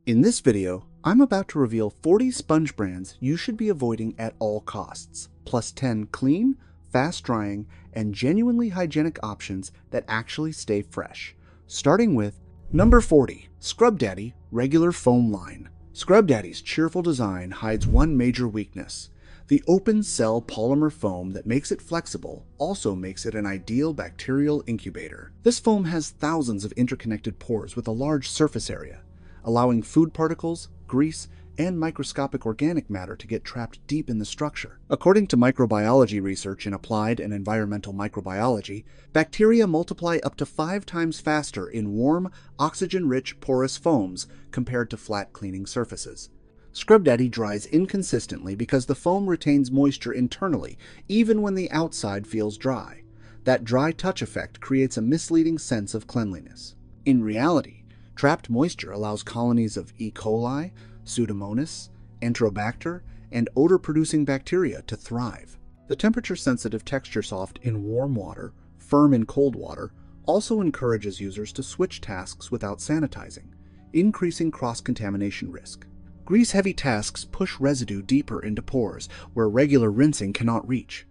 In this video, I'm about to reveal 40 sponge brands you should be avoiding at all costs, plus 10 clean, fast-drying, and genuinely hygienic options that actually stay fresh. Starting with number 40, Scrub Daddy Regular Foam Line. Scrub Daddy's cheerful design hides one major weakness. The open-cell polymer foam that makes it flexible also makes it an ideal bacterial incubator. This foam has thousands of interconnected pores with a large surface area, allowing food particles, grease, and microscopic organic matter to get trapped deep in the structure. According to microbiology research in applied and environmental microbiology, bacteria multiply up to 5 times faster in warm, oxygen-rich porous foams compared to flat cleaning surfaces. Scrub Daddy dries inconsistently because the foam retains moisture internally, even when the outside feels dry. That dry touch effect creates a misleading sense of cleanliness. In reality, trapped moisture allows colonies of E. coli, Pseudomonas, Enterobacter, and odor-producing bacteria to thrive. The temperature-sensitive texture soft in warm water, firm in cold water, also encourages users to switch tasks without sanitizing, increasing cross-contamination risk. Grease-heavy tasks push residue deeper into pores where regular rinsing cannot reach.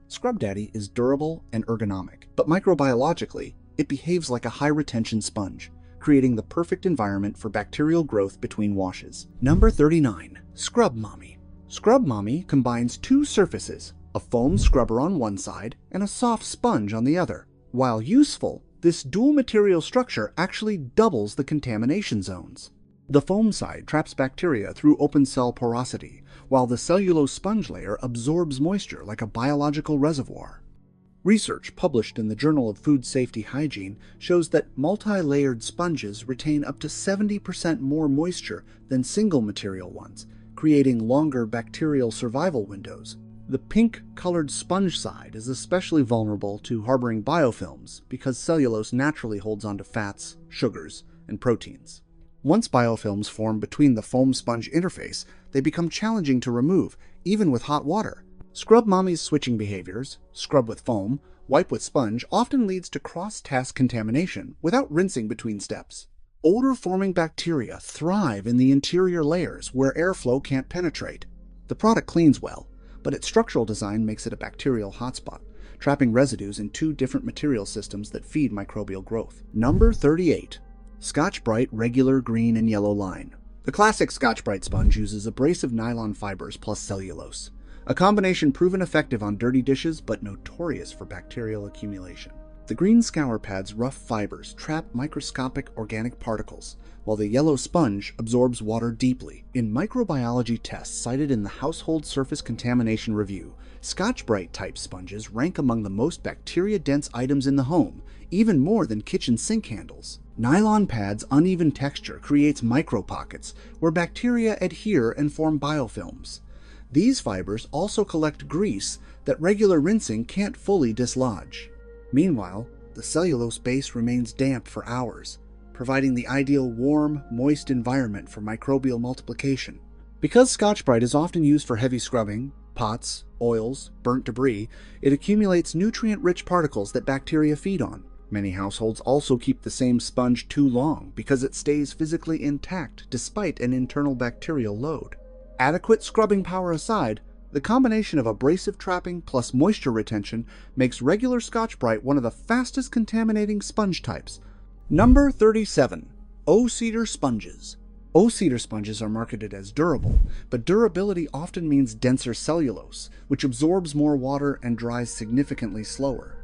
Scrub Daddy is durable and ergonomic, but microbiologically, it behaves like a high-retention sponge, creating the perfect environment for bacterial growth between washes. Number 39. Scrub Mommy. Scrub Mommy combines two surfaces, a foam scrubber on one side and a soft sponge on the other. While useful, this dual material structure actually doubles the contamination zones. The foam side traps bacteria through open cell porosity, while the cellulose sponge layer absorbs moisture like a biological reservoir. Research published in the Journal of Food Safety Hygiene shows that multi-layered sponges retain up to 70% more moisture than single-material ones, creating longer bacterial survival windows. The pink-colored sponge side is especially vulnerable to harboring biofilms because cellulose naturally holds onto fats, sugars, and proteins. Once biofilms form between the foam-sponge interface, they become challenging to remove, even with hot water. Scrub Mommy's switching behaviors, scrub with foam, wipe with sponge, often leads to cross-task contamination without rinsing between steps. Odor-forming bacteria thrive in the interior layers where airflow can't penetrate. The product cleans well, but its structural design makes it a bacterial hotspot, trapping residues in two different material systems that feed microbial growth. Number 38. Scotch-Brite Regular Green and Yellow Line. The classic Scotch-Brite sponge uses abrasive nylon fibers plus cellulose, a combination proven effective on dirty dishes but notorious for bacterial accumulation. The green scour pad's rough fibers trap microscopic organic particles, while the yellow sponge absorbs water deeply. In microbiology tests cited in the Household Surface Contamination Review, Scotch-Brite type sponges rank among the most bacteria-dense items in the home, even more than kitchen sink handles. Nylon pad's uneven texture creates micropockets where bacteria adhere and form biofilms. These fibers also collect grease that regular rinsing can't fully dislodge. Meanwhile, the cellulose base remains damp for hours, providing the ideal warm, moist environment for microbial multiplication. Because Scotch-Brite is often used for heavy scrubbing, pots, oils, burnt debris, it accumulates nutrient-rich particles that bacteria feed on. Many households also keep the same sponge too long because it stays physically intact despite an internal bacterial load. Adequate scrubbing power aside, the combination of abrasive trapping plus moisture retention makes regular Scotch-Brite one of the fastest contaminating sponge types. Number 37. O-Cedar Sponges. O-Cedar sponges are marketed as durable, but durability often means denser cellulose, which absorbs more water and dries significantly slower.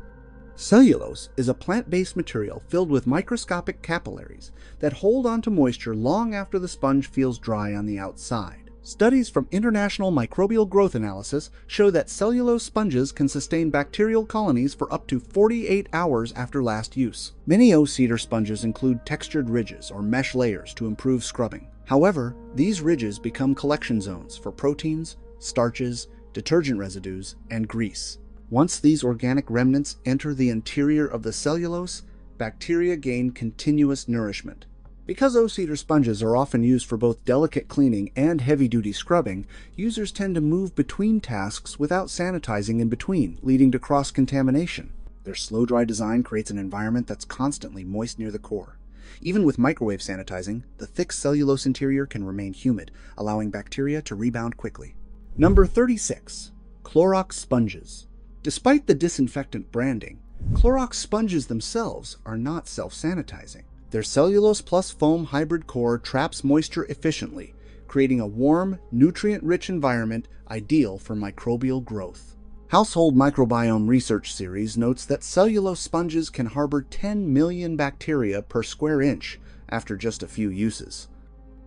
Cellulose is a plant-based material filled with microscopic capillaries that hold onto moisture long after the sponge feels dry on the outside. Studies from International Microbial Growth Analysis show that cellulose sponges can sustain bacterial colonies for up to 48 hours after last use. Many O-Cedar sponges include textured ridges or mesh layers to improve scrubbing. However, these ridges become collection zones for proteins, starches, detergent residues, and grease. Once these organic remnants enter the interior of the cellulose, bacteria gain continuous nourishment. Because O-Cedar sponges are often used for both delicate cleaning and heavy-duty scrubbing, users tend to move between tasks without sanitizing in between, leading to cross-contamination. Their slow-dry design creates an environment that's constantly moist near the core. Even with microwave sanitizing, the thick cellulose interior can remain humid, allowing bacteria to rebound quickly. Number 36. Clorox sponges. Despite the disinfectant branding, Clorox sponges themselves are not self-sanitizing. Their cellulose plus foam hybrid core traps moisture efficiently, creating a warm, nutrient-rich environment ideal for microbial growth. Household Microbiome Research Series notes that cellulose sponges can harbor 10 million bacteria per square inch after just a few uses.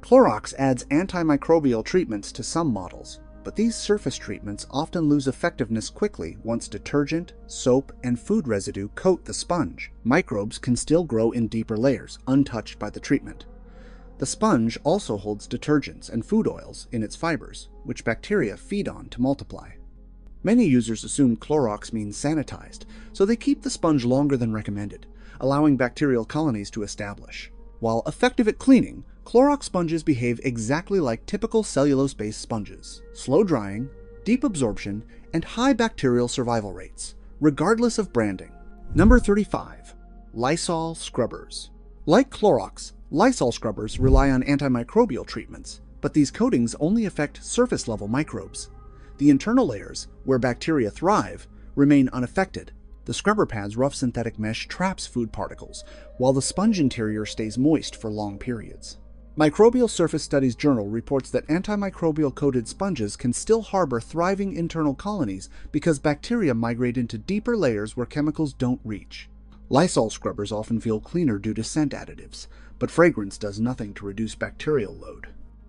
Clorox adds antimicrobial treatments to some models, but these surface treatments often lose effectiveness quickly once detergent, soap, and food residue coat the sponge. Microbes can still grow in deeper layers, untouched by the treatment. The sponge also holds detergents and food oils in its fibers, which bacteria feed on to multiply. Many users assume Clorox means sanitized, so they keep the sponge longer than recommended, allowing bacterial colonies to establish. While effective at cleaning, Clorox sponges behave exactly like typical cellulose-based sponges: slow drying, deep absorption, and high bacterial survival rates, regardless of branding. Number 35. Lysol scrubbers. Like Clorox, Lysol scrubbers rely on antimicrobial treatments, but these coatings only affect surface-level microbes. The internal layers, where bacteria thrive, remain unaffected. The scrubber pad's rough synthetic mesh traps food particles, while the sponge interior stays moist for long periods. Microbial Surface Studies Journal reports that antimicrobial-coated sponges can still harbor thriving internal colonies because bacteria migrate into deeper layers where chemicals don't reach. Lysol scrubbers often feel cleaner due to scent additives, but fragrance does nothing to reduce bacterial load.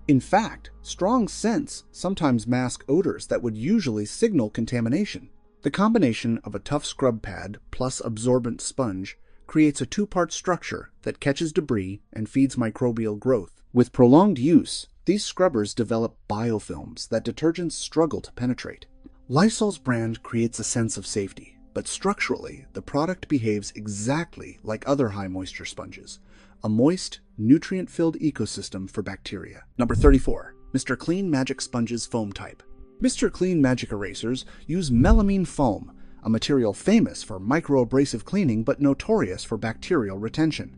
In fact, strong scents sometimes mask odors that would usually signal contamination. The combination of a tough scrub pad plus absorbent sponge creates a two-part structure that catches debris and feeds microbial growth. With prolonged use, these scrubbers develop biofilms that detergents struggle to penetrate. Lysol's brand creates a sense of safety, but structurally, the product behaves exactly like other high-moisture sponges, a moist, nutrient-filled ecosystem for bacteria. Number 34. Mr. Clean Magic Sponges Foam Type. Mr. Clean Magic Erasers use melamine foam, a material famous for microabrasive cleaning but notorious for bacterial retention.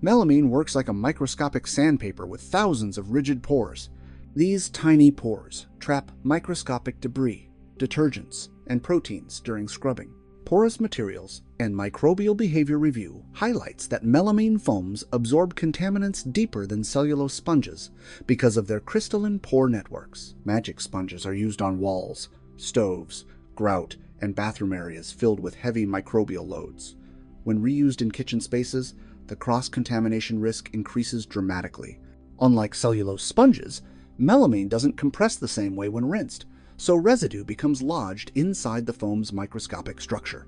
Melamine works like a microscopic sandpaper with thousands of rigid pores. These tiny pores trap microscopic debris, detergents, and proteins during scrubbing. Porous Materials and Microbial Behavior Review highlights that melamine foams absorb contaminants deeper than cellulose sponges because of their crystalline pore networks. Magic sponges are used on walls, stoves, grout, and bathroom areas filled with heavy microbial loads. When reused in kitchen spaces, the cross-contamination risk increases dramatically. Unlike cellulose sponges, melamine doesn't compress the same way when rinsed, so residue becomes lodged inside the foam's microscopic structure.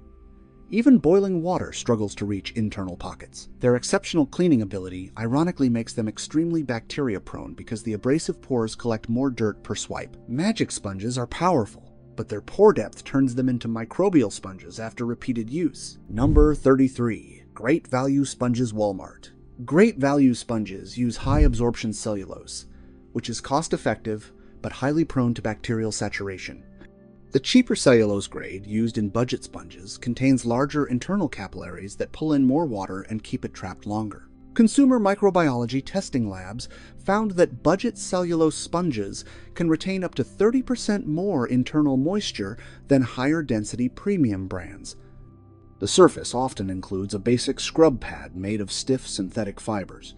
Even boiling water struggles to reach internal pockets. Their exceptional cleaning ability ironically makes them extremely bacteria-prone because the abrasive pores collect more dirt per swipe. Magic sponges are powerful, but their pore depth turns them into microbial sponges after repeated use. Number 33. Great Value Sponges Walmart. Great Value sponges use high-absorption cellulose, which is cost-effective but highly prone to bacterial saturation. The cheaper cellulose grade used in budget sponges contains larger internal capillaries that pull in more water and keep it trapped longer. Consumer microbiology testing labs found that budget cellulose sponges can retain up to 30% more internal moisture than higher density premium brands. The surface often includes a basic scrub pad made of stiff synthetic fibers.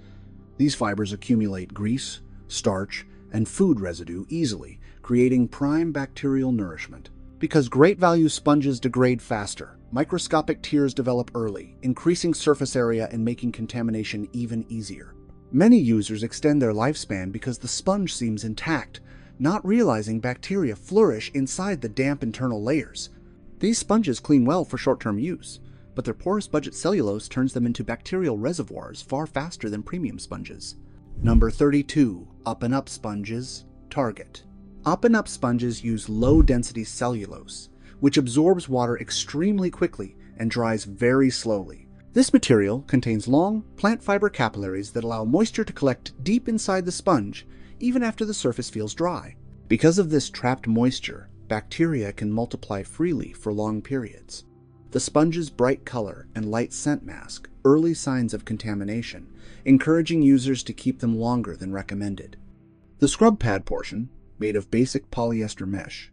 These fibers accumulate grease, starch, and food residue easily, creating prime bacterial nourishment. Because Great Value sponges degrade faster, microscopic tears develop early, increasing surface area and making contamination even easier. Many users extend their lifespan because the sponge seems intact, not realizing bacteria flourish inside the damp internal layers. These sponges clean well for short-term use, but their porous budget cellulose turns them into bacterial reservoirs far faster than premium sponges. Number 32. Up and Up Sponges, Target. Up and Up sponges use low-density cellulose, which absorbs water extremely quickly and dries very slowly. This material contains long, plant fiber capillaries that allow moisture to collect deep inside the sponge, even after the surface feels dry. Because of this trapped moisture, bacteria can multiply freely for long periods. The sponge's bright color and light scent mask early signs of contamination, encouraging users to keep them longer than recommended. The scrub pad portion, made of basic polyester mesh,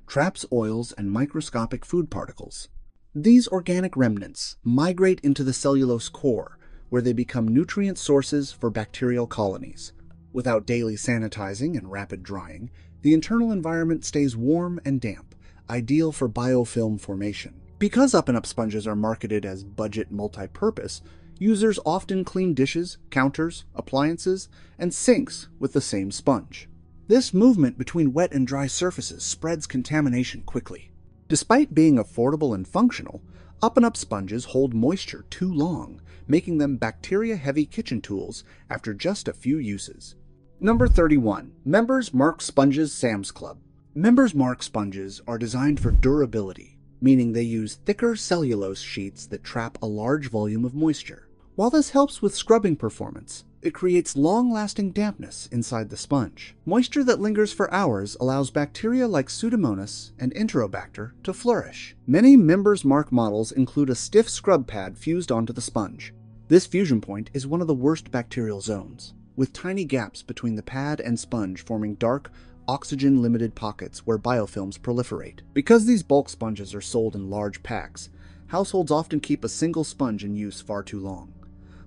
traps oils and microscopic food particles. These organic remnants migrate into the cellulose core, where they become nutrient sources for bacterial colonies. Without daily sanitizing and rapid drying, the internal environment stays warm and damp, ideal for biofilm formation. Because up-and-up sponges are marketed as budget multi-purpose, users often clean dishes, counters, appliances, and sinks with the same sponge. This movement between wet and dry surfaces spreads contamination quickly. Despite being affordable and functional, up-and-up sponges hold moisture too long, making them bacteria-heavy kitchen tools after just a few uses. Number 31. Members Mark Sponges Sam's Club. Members Mark sponges are designed for durability, meaning they use thicker cellulose sheets that trap a large volume of moisture. While this helps with scrubbing performance, it creates long-lasting dampness inside the sponge. Moisture that lingers for hours allows bacteria like Pseudomonas and Enterobacter to flourish. Many Members Mark models include a stiff scrub pad fused onto the sponge. This fusion point is one of the worst bacterial zones, with tiny gaps between the pad and sponge forming dark, oxygen-limited pockets where biofilms proliferate. Because these bulk sponges are sold in large packs, households often keep a single sponge in use far too long.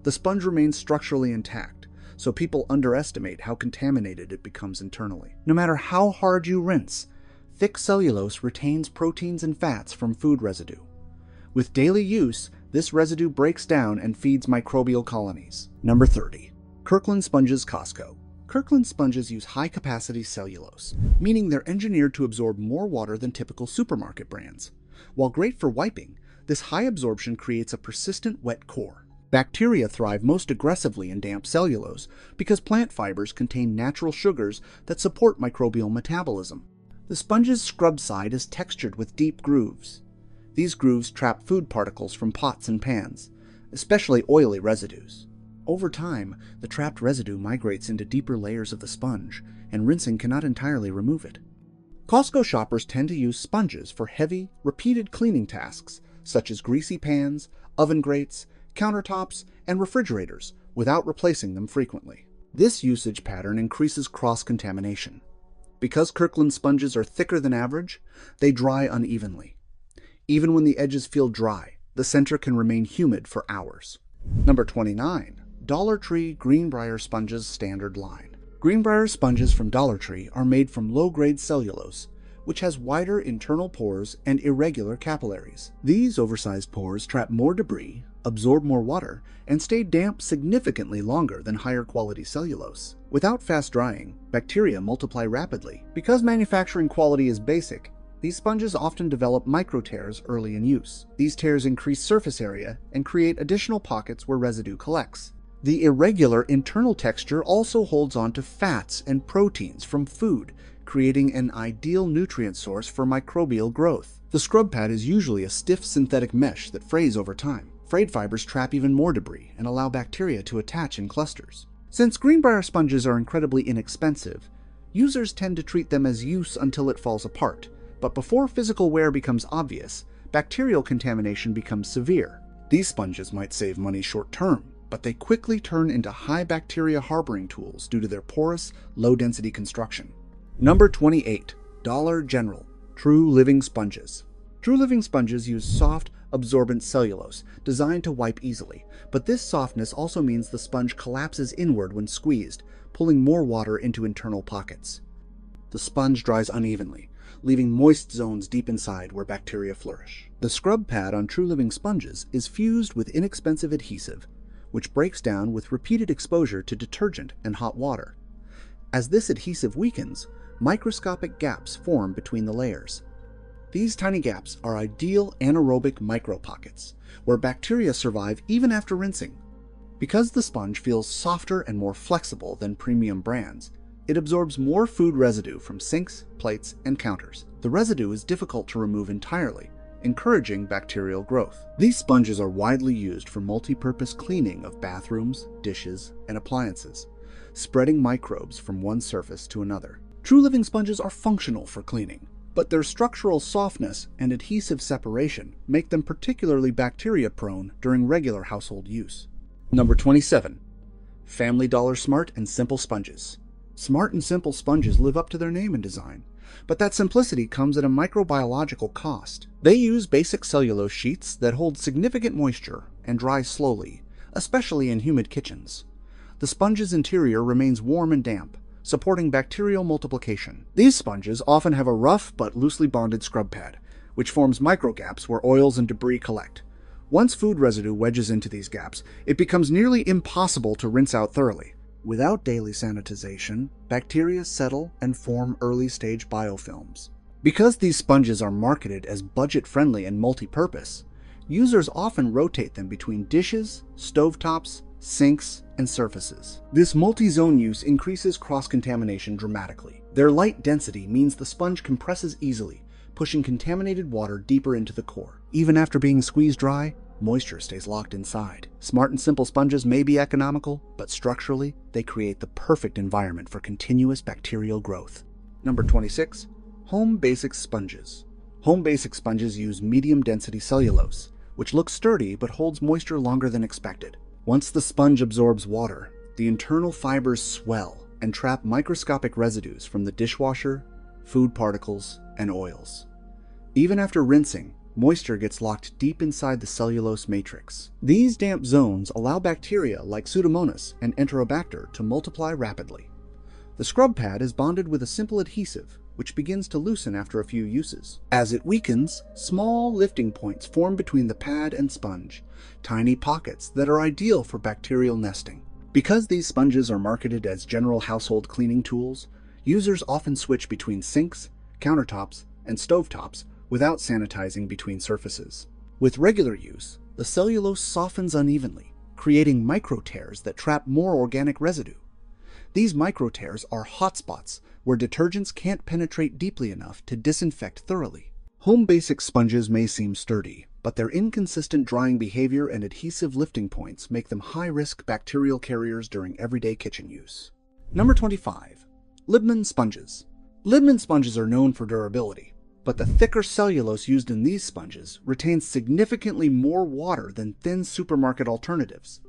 The sponge remains structurally intact, so people underestimate how contaminated it becomes internally. No matter how hard you rinse, thick cellulose retains proteins and fats from food residue. With daily use, this residue breaks down and feeds microbial colonies. Number 30. Kirkland Sponges Costco. Kirkland sponges use high-capacity cellulose, meaning they're engineered to absorb more water than typical supermarket brands. While great for wiping, this high absorption creates a persistent wet core. Bacteria thrive most aggressively in damp cellulose because plant fibers contain natural sugars that support microbial metabolism. The sponge's scrub side is textured with deep grooves. These grooves trap food particles from pots and pans, especially oily residues. Over time, the trapped residue migrates into deeper layers of the sponge, and rinsing cannot entirely remove it. Costco shoppers tend to use sponges for heavy, repeated cleaning tasks, such as greasy pans, oven grates, countertops, and refrigerators, without replacing them frequently. This usage pattern increases cross-contamination. Because Kirkland sponges are thicker than average, they dry unevenly. Even when the edges feel dry, the center can remain humid for hours. Number 29. Dollar Tree Greenbrier Sponges Standard Line. Greenbrier sponges from Dollar Tree are made from low-grade cellulose, which has wider internal pores and irregular capillaries. These oversized pores trap more debris, absorb more water, and stay damp significantly longer than higher-quality cellulose. Without fast drying, bacteria multiply rapidly. Because manufacturing quality is basic, these sponges often develop micro tears early in use. These tears increase surface area and create additional pockets where residue collects. The irregular internal texture also holds on to fats and proteins from food, creating an ideal nutrient source for microbial growth. The scrub pad is usually a stiff synthetic mesh that frays over time. Frayed fibers trap even more debris and allow bacteria to attach in clusters. Since Greenbrier sponges are incredibly inexpensive, users tend to treat them as use until it falls apart. But before physical wear becomes obvious, bacterial contamination becomes severe. These sponges might save money short-term, but they quickly turn into high bacteria harboring tools due to their porous, low-density construction. Number 28. Dollar General True Living Sponges. True Living sponges use soft, absorbent cellulose, designed to wipe easily, but this softness also means the sponge collapses inward when squeezed, pulling more water into internal pockets. The sponge dries unevenly, leaving moist zones deep inside where bacteria flourish. The scrub pad on True Living sponges is fused with inexpensive adhesive, which breaks down with repeated exposure to detergent and hot water. As this adhesive weakens, microscopic gaps form between the layers. These tiny gaps are ideal anaerobic micropockets, where bacteria survive even after rinsing. Because the sponge feels softer and more flexible than premium brands, it absorbs more food residue from sinks, plates, and counters. The residue is difficult to remove entirely, encouraging bacterial growth. These sponges are widely used for multi-purpose cleaning of bathrooms, dishes, and appliances, spreading microbes from one surface to another. True Living sponges are functional for cleaning, but their structural softness and adhesive separation make them particularly bacteria-prone during regular household use. Number 27. Family Dollar Smart and Simple Sponges. Smart and simple sponges live up to their name and design, but that simplicity comes at a microbiological cost. They use basic cellulose sheets that hold significant moisture and dry slowly, especially in humid kitchens. The sponge's interior remains warm and damp, supporting bacterial multiplication. These sponges often have a rough but loosely bonded scrub pad, which forms microgaps where oils and debris collect. Once food residue wedges into these gaps, it becomes nearly impossible to rinse out thoroughly. Without daily sanitization, bacteria settle and form early-stage biofilms. Because these sponges are marketed as budget-friendly and multi-purpose, users often rotate them between dishes, stovetops, sinks, and surfaces. This multi-zone use increases cross-contamination dramatically. Their light density means the sponge compresses easily, pushing contaminated water deeper into the core. Even after being squeezed dry, moisture stays locked inside. Smart and simple sponges may be economical, but structurally, they create the perfect environment for continuous bacterial growth. Number 26. Home Basic Sponges. Home Basic sponges use medium-density cellulose, which looks sturdy but holds moisture longer than expected. Once the sponge absorbs water, the internal fibers swell and trap microscopic residues from the dishwasher, food particles, and oils. Even after rinsing, moisture gets locked deep inside the cellulose matrix. These damp zones allow bacteria like Pseudomonas and Enterobacter to multiply rapidly. The scrub pad is bonded with a simple adhesive, which begins to loosen after a few uses. As it weakens, small lifting points form between the pad and sponge, tiny pockets that are ideal for bacterial nesting. Because these sponges are marketed as general household cleaning tools, users often switch between sinks, countertops, and stovetops without sanitizing between surfaces. With regular use, the cellulose softens unevenly, creating micro tears that trap more organic residue. These micro tears are hotspots where detergents can't penetrate deeply enough to disinfect thoroughly. Home Basic sponges may seem sturdy, but their inconsistent drying behavior and adhesive lifting points make them high-risk bacterial carriers during everyday kitchen use. Number 25. Liebman Sponges. Liebman sponges are known for durability, but the thicker cellulose used in these sponges retains significantly more water than thin supermarket alternatives.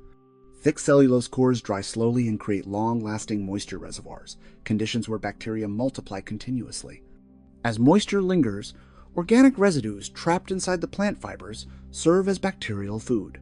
Thick cellulose cores dry slowly and create long-lasting moisture reservoirs, conditions where bacteria multiply continuously. As moisture lingers, organic residues trapped inside the plant fibers serve as bacterial food.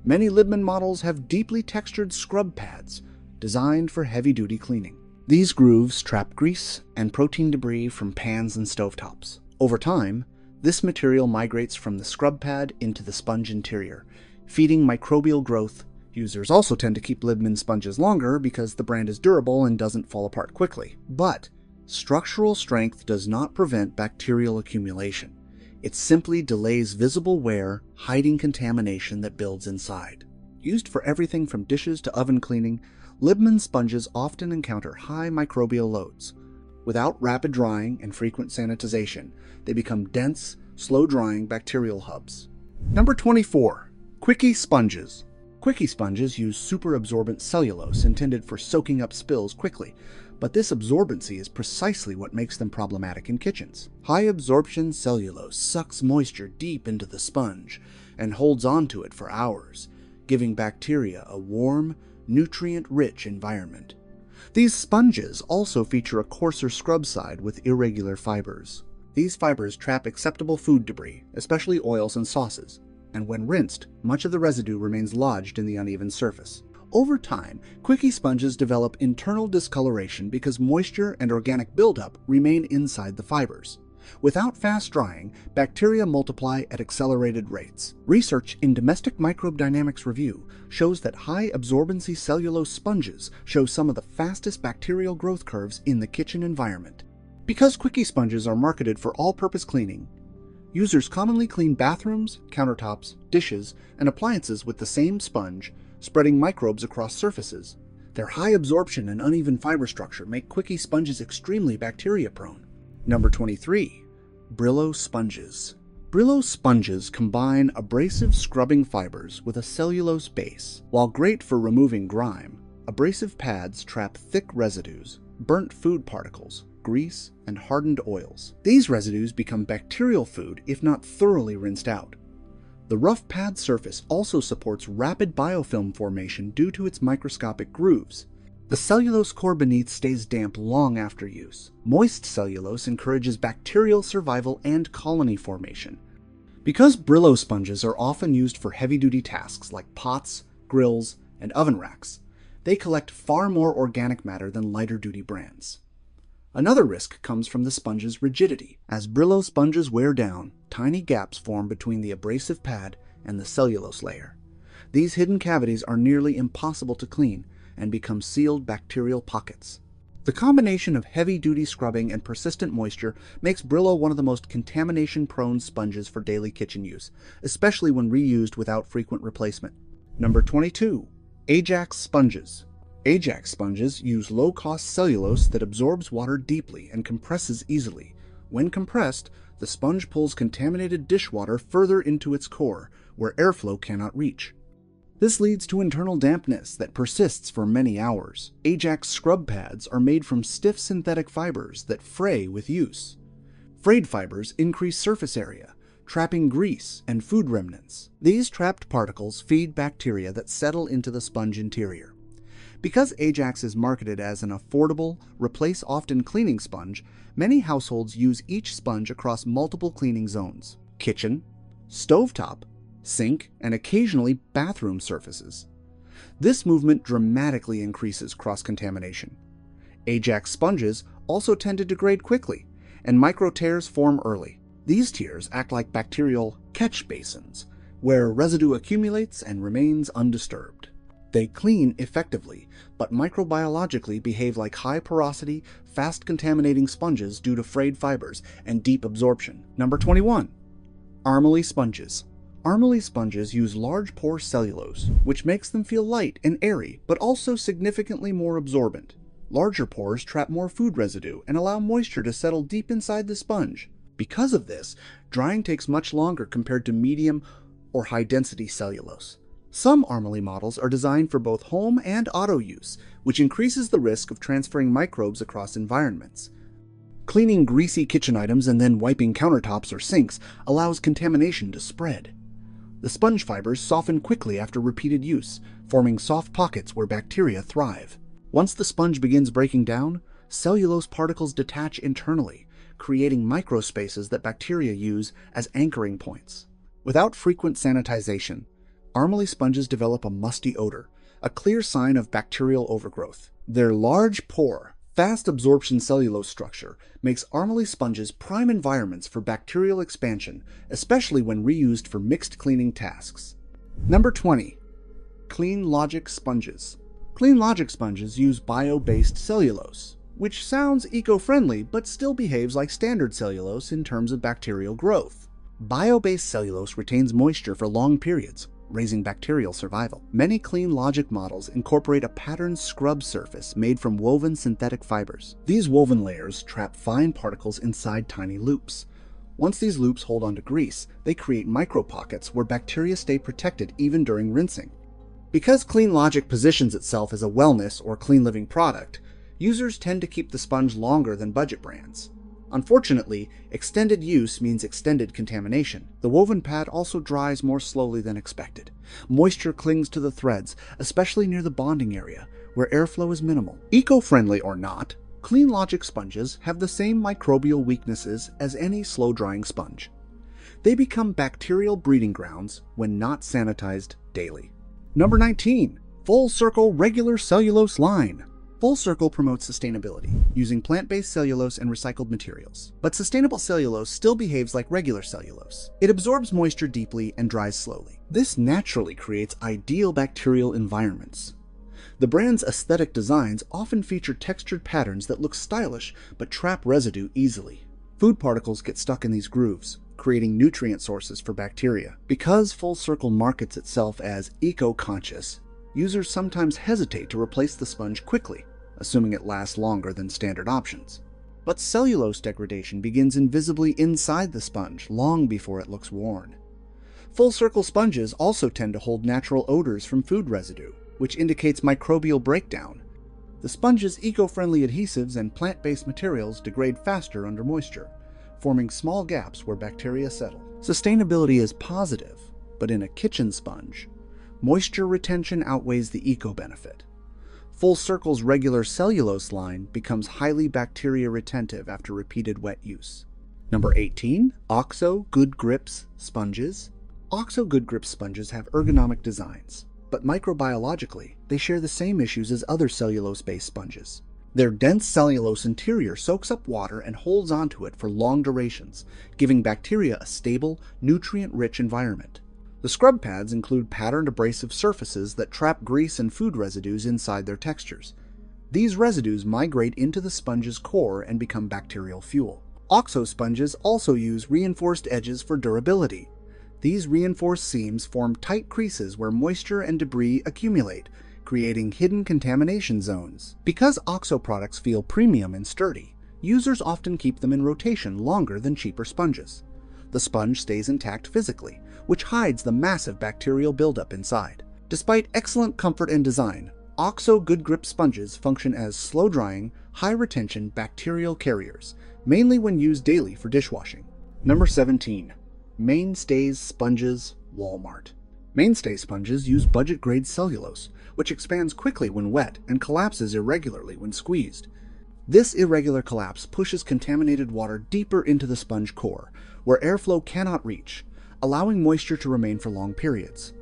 Many Liebman models have deeply textured scrub pads designed for heavy-duty cleaning. These grooves trap grease and protein debris from pans and stovetops. Over time, this material migrates from the scrub pad into the sponge interior, feeding microbial growth. Users also tend to keep Liebman sponges longer because the brand is durable and doesn't fall apart quickly. But structural strength does not prevent bacterial accumulation. It simply delays visible wear, hiding contamination that builds inside. Used for everything from dishes to oven cleaning, Liebman sponges often encounter high microbial loads. Without rapid drying and frequent sanitization, they become dense, slow-drying bacterial hubs. Number 24. Quickie Sponges. Quickie sponges use superabsorbent cellulose intended for soaking up spills quickly, but this absorbency is precisely what makes them problematic in kitchens. High-absorption cellulose sucks moisture deep into the sponge and holds onto it for hours, giving bacteria a warm, nutrient-rich environment. These sponges also feature a coarser scrub side with irregular fibers. These fibers trap acceptable food debris, especially oils and sauces, and when rinsed, much of the residue remains lodged in the uneven surface. Over time, quickie sponges develop internal discoloration because moisture and organic buildup remain inside the fibers. Without fast drying, bacteria multiply at accelerated rates. Research in Domestic Microbe Dynamics Review shows that high absorbency cellulose sponges show some of the fastest bacterial growth curves in the kitchen environment. Because quickie sponges are marketed for all-purpose cleaning, users commonly clean bathrooms, countertops, dishes, and appliances with the same sponge, spreading microbes across surfaces. Their high absorption and uneven fiber structure make quickie sponges extremely bacteria-prone. Number 23. Brillo Sponges. Brillo sponges combine abrasive scrubbing fibers with a cellulose base. While great for removing grime, abrasive pads trap thick residues, burnt food particles, grease, and hardened oils. These residues become bacterial food if not thoroughly rinsed out. The rough pad surface also supports rapid biofilm formation due to its microscopic grooves. The cellulose core beneath stays damp long after use. Moist cellulose encourages bacterial survival and colony formation. Because Brillo sponges are often used for heavy-duty tasks like pots, grills, and oven racks, they collect far more organic matter than lighter-duty brands. Another risk comes from the sponge's rigidity. As Brillo sponges wear down, tiny gaps form between the abrasive pad and the cellulose layer. These hidden cavities are nearly impossible to clean and become sealed bacterial pockets. The combination of heavy-duty scrubbing and persistent moisture makes Brillo one of the most contamination-prone sponges for daily kitchen use, especially when reused without frequent replacement. Number 22. Ajax sponges. Ajax sponges use low-cost cellulose that absorbs water deeply and compresses easily. When compressed, the sponge pulls contaminated dishwater further into its core, where airflow cannot reach. This leads to internal dampness that persists for many hours. Ajax scrub pads are made from stiff synthetic fibers that fray with use. Frayed fibers increase surface area, trapping grease and food remnants. These trapped particles feed bacteria that settle into the sponge interior. Because Ajax is marketed as an affordable, replace-often cleaning sponge, many households use each sponge across multiple cleaning zones: kitchen, stovetop, sink, and occasionally bathroom surfaces. This movement dramatically increases cross-contamination. Ajax sponges also tend to degrade quickly, and micro tears form early. These tears act like bacterial catch basins, where residue accumulates and remains undisturbed. They clean effectively, but microbiologically behave like high-porosity, fast-contaminating sponges due to frayed fibers and deep absorption. Number 21. Armily sponges. Armily sponges use large pore cellulose, which makes them feel light and airy, but also significantly more absorbent. Larger pores trap more food residue and allow moisture to settle deep inside the sponge. Because of this, drying takes much longer compared to medium or high-density cellulose. Some Armily models are designed for both home and auto use, which increases the risk of transferring microbes across environments. Cleaning greasy kitchen items and then wiping countertops or sinks allows contamination to spread. The sponge fibers soften quickly after repeated use, forming soft pockets where bacteria thrive. Once the sponge begins breaking down, cellulose particles detach internally, creating microspaces that bacteria use as anchoring points. Without frequent sanitization, Armily sponges develop a musty odor, a clear sign of bacterial overgrowth. Their large pore, fast absorption cellulose structure makes Armily sponges prime environments for bacterial expansion, especially when reused for mixed cleaning tasks. Number 20. Clean Logic sponges. Clean Logic sponges use bio-based cellulose, which sounds eco-friendly but still behaves like standard cellulose in terms of bacterial growth. Bio-based cellulose retains moisture for long periods, raising bacterial survival. Many Clean Logic models incorporate a patterned scrub surface made from woven synthetic fibers. These woven layers trap fine particles inside tiny loops. Once these loops hold onto grease, they create micropockets where bacteria stay protected even during rinsing. Because Clean Logic positions itself as a wellness or clean living product, users tend to keep the sponge longer than budget brands. Unfortunately, extended use means extended contamination. The woven pad also dries more slowly than expected. Moisture clings to the threads, especially near the bonding area, where airflow is minimal. Eco-friendly or not, Clean Logic sponges have the same microbial weaknesses as any slow-drying sponge. They become bacterial breeding grounds when not sanitized daily. Number 19. Full Circle Regular Cellulose Line. Full Circle promotes sustainability, using plant-based cellulose and recycled materials. But sustainable cellulose still behaves like regular cellulose. It absorbs moisture deeply and dries slowly. This naturally creates ideal bacterial environments. The brand's aesthetic designs often feature textured patterns that look stylish but trap residue easily. Food particles get stuck in these grooves, creating nutrient sources for bacteria. Because Full Circle markets itself as eco-conscious, users sometimes hesitate to replace the sponge quickly, assuming it lasts longer than standard options. But cellulose degradation begins invisibly inside the sponge long before it looks worn. Full Circle sponges also tend to hold natural odors from food residue, which indicates microbial breakdown. The sponge's eco-friendly adhesives and plant-based materials degrade faster under moisture, forming small gaps where bacteria settle. Sustainability is positive, but in a kitchen sponge, moisture retention outweighs the eco-benefit. Full Circle's regular cellulose line becomes highly bacteria retentive after repeated wet use. Number 18. OXO Good Grips Sponges. OXO Good Grips sponges have ergonomic designs, but microbiologically, they share the same issues as other cellulose-based sponges. Their dense cellulose interior soaks up water and holds onto it for long durations, giving bacteria a stable, nutrient-rich environment. The scrub pads include patterned abrasive surfaces that trap grease and food residues inside their textures. These residues migrate into the sponge's core and become bacterial fuel. OXO sponges also use reinforced edges for durability. These reinforced seams form tight creases where moisture and debris accumulate, creating hidden contamination zones. Because OXO products feel premium and sturdy, users often keep them in rotation longer than cheaper sponges. The sponge stays intact physically, which hides the massive bacterial buildup inside. Despite excellent comfort and design, OXO Good Grip sponges function as slow-drying, high-retention bacterial carriers, mainly when used daily for dishwashing. Number 17. Mainstays Sponges, Walmart. Mainstay sponges use budget-grade cellulose, which expands quickly when wet and collapses irregularly when squeezed. This irregular collapse pushes contaminated water deeper into the sponge core, where airflow cannot reach, allowing moisture to remain for long periods.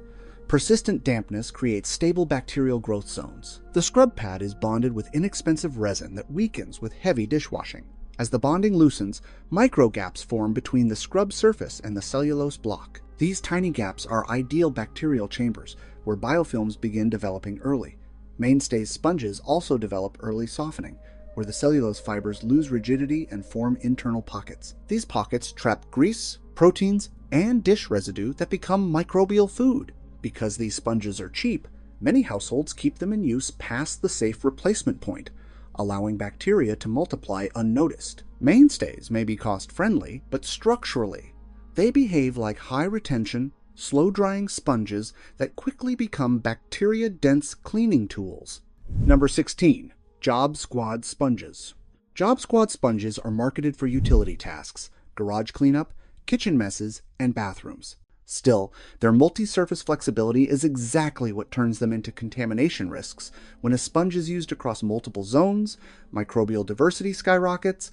Persistent dampness creates stable bacterial growth zones. The scrub pad is bonded with inexpensive resin that weakens with heavy dishwashing. As the bonding loosens, micro gaps form between the scrub surface and the cellulose block. These tiny gaps are ideal bacterial chambers, where biofilms begin developing early. Mainstay sponges also develop early softening, where the cellulose fibers lose rigidity and form internal pockets. These pockets trap grease, proteins, and dish residue that become microbial food. Because these sponges are cheap, many households keep them in use past the safe replacement point, allowing bacteria to multiply unnoticed. Mainstays may be cost-friendly, but structurally, they behave like high-retention, slow-drying sponges that quickly become bacteria-dense cleaning tools. Number 16. Job Squad Sponges. Job Squad sponges are marketed for utility tasks, garage cleanup, kitchen messes, and bathrooms. Still, their multi-surface flexibility is exactly what turns them into contamination risks when a sponge is used across multiple zones, microbial diversity skyrockets,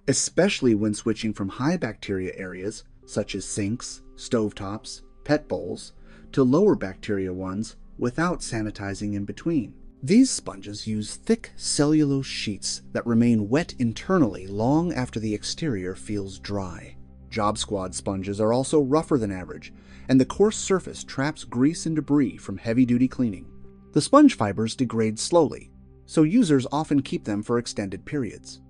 especially when switching from high bacteria areas, such as sinks, stovetops, pet bowls, to lower bacteria ones without sanitizing in between. These sponges use thick cellulose sheets that remain wet internally long after the exterior feels dry. Job Squad sponges are also rougher than average, and the coarse surface traps grease and debris from heavy-duty cleaning. The sponge fibers degrade slowly, so users often keep them for extended periods.